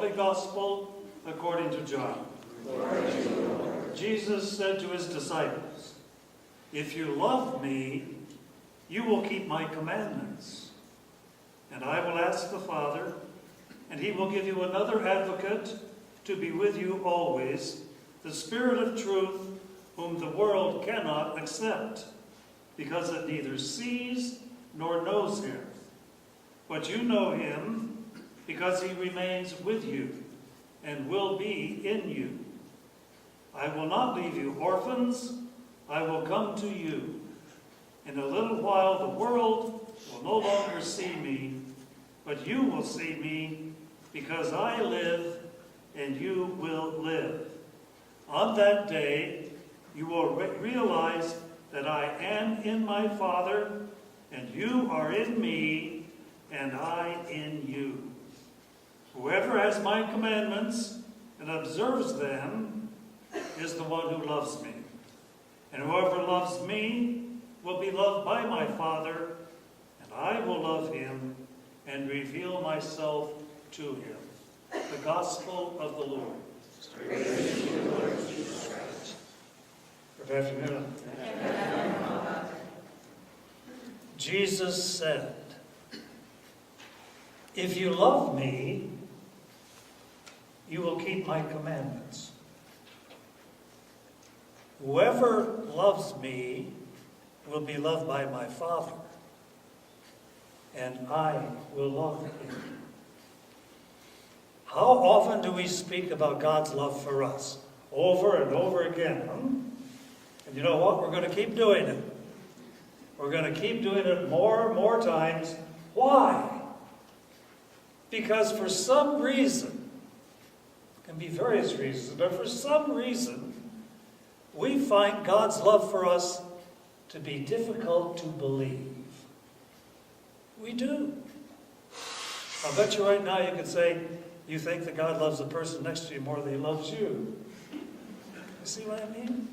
Holy Gospel according to John. Jesus said to his disciples, "If you love me, you will keep my commandments. And I will ask the Father, and he will give you another advocate to be with you always, the Spirit of truth, whom the world cannot accept, because it neither sees nor knows him. But you know him, because he remains with you and will be in you. I will not leave you orphans, I will come to you. In a little while the world will no longer see me, but you will see me, because I live and you will live. On that day you will realize that I am in my Father, and you are in me, and I in you. Whoever has my commandments and observes them is the one who loves me. And whoever loves me will be loved by my Father, and I will love him and reveal myself to him." The Gospel of the Lord. Praise to you, Lord Jesus Christ. Good afternoon. Jesus said, "If you love me, you will keep my commandments. Whoever loves me will be loved by my Father, and I will love him." How often do we speak about God's love for us? Over and over again. And you know what? We're going to keep doing it. We're going to keep doing it more and more times. Why? Because for some reason, it can be various reasons, but for some reason, we find God's love for us to be difficult to believe. We do. I'll bet you right now you could say, you think that God loves the person next to you more than he loves you. You see what I mean?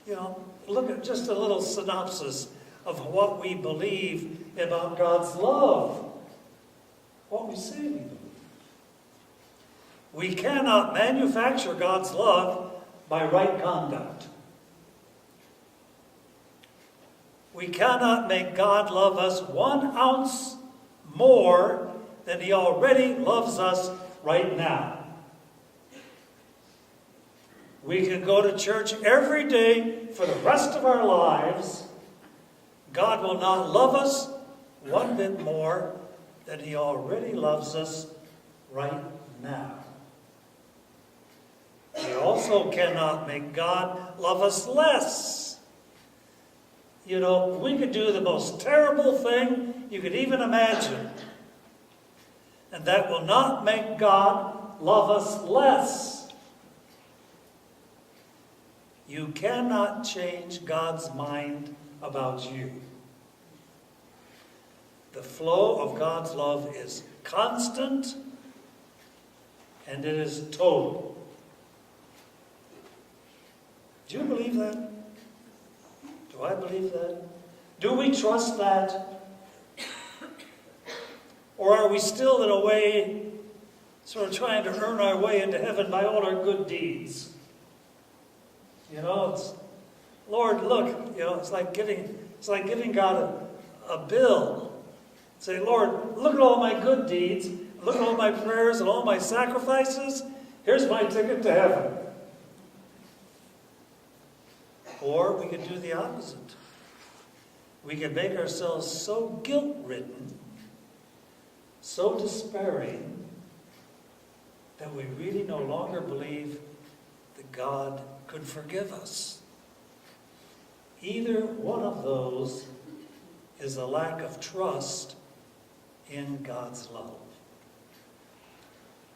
You know, look at just a little synopsis of what we believe about God's love. What we say we believe. We cannot manufacture God's love by right conduct. We cannot make God love us 1 ounce more than he already loves us right now. We can go to church every day for the rest of our lives. God will not love us 1 bit more than he already loves us right now. We also cannot make God love us less. You know, we could do the most terrible thing you could even imagine, and that will not make God love us less. You cannot change God's mind about you. The flow of God's love is constant, and it is total. Do you believe that? Do I believe that? Do we trust that? Or are we still, in a way, sort of trying to earn our way into heaven by all our good deeds? You know, it's, Lord, look, you know, it's like giving God a bill. Say, Lord, look at all my good deeds, look at all my prayers and all my sacrifices. Here's my ticket to heaven. Or we could do the opposite. We could make ourselves so guilt-ridden, so despairing, that we really no longer believe that God could forgive us. Either one of those is a lack of trust in God's love.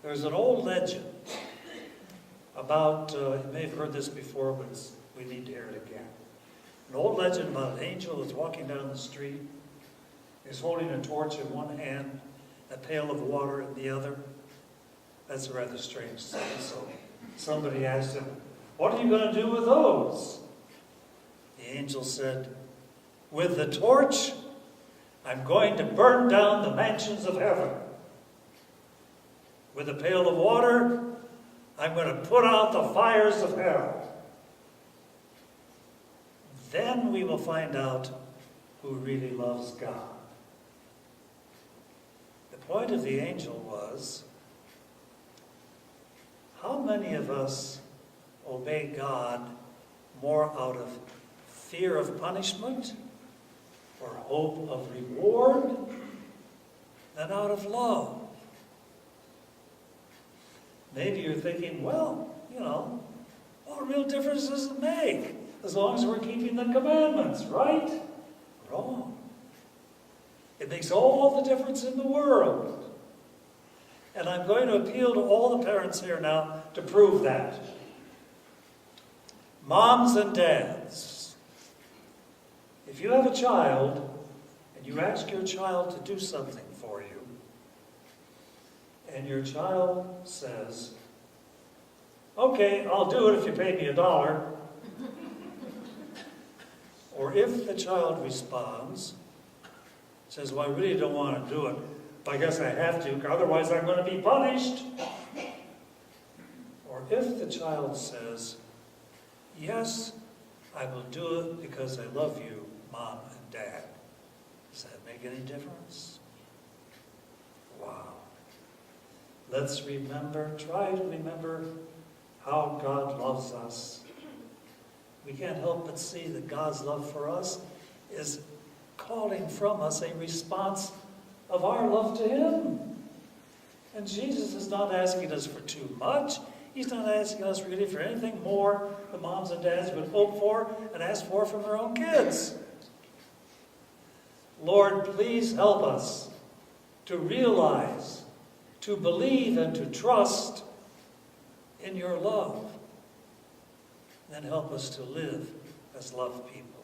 There's an old legend about, you may have heard this before, but we need to hear it again. An old legend about an angel that's walking down the street. He's holding a torch in one hand, a pail of water in the other. That's a rather strange thing. So somebody asked him, "What are you going to do with those?" The angel said, "With the torch, I'm going to burn down the mansions of heaven." With a pail of water, I'm going to put out the fires of hell. Then we will find out who really loves God. The point of the angel was, how many of us obey God more out of fear of punishment or hope of reward than out of love? Maybe you're thinking, well, what real difference does it make as long as we're keeping the commandments, right? Wrong. It makes all the difference in the world. And I'm going to appeal to all the parents here now to prove that. Moms and dads, if you have a child and you ask your child to do something for you, and your child says, okay, I'll do it if you pay me $1. Or if the child responds, says, well, I really don't want to do it, but I guess I have to, otherwise I'm going to be punished. Or if the child says, yes, I will do it because I love you, Mom and Dad. Does that make any difference? Wow. Let's try to remember how God loves us. We can't help but see that God's love for us is calling from us a response of our love to Him. And Jesus is not asking us for too much. He's not asking us really for anything more than moms and dads would hope for and ask for from their own kids. Lord, please help us to realize, to believe, and to trust in your love. Then help us to live as loved people.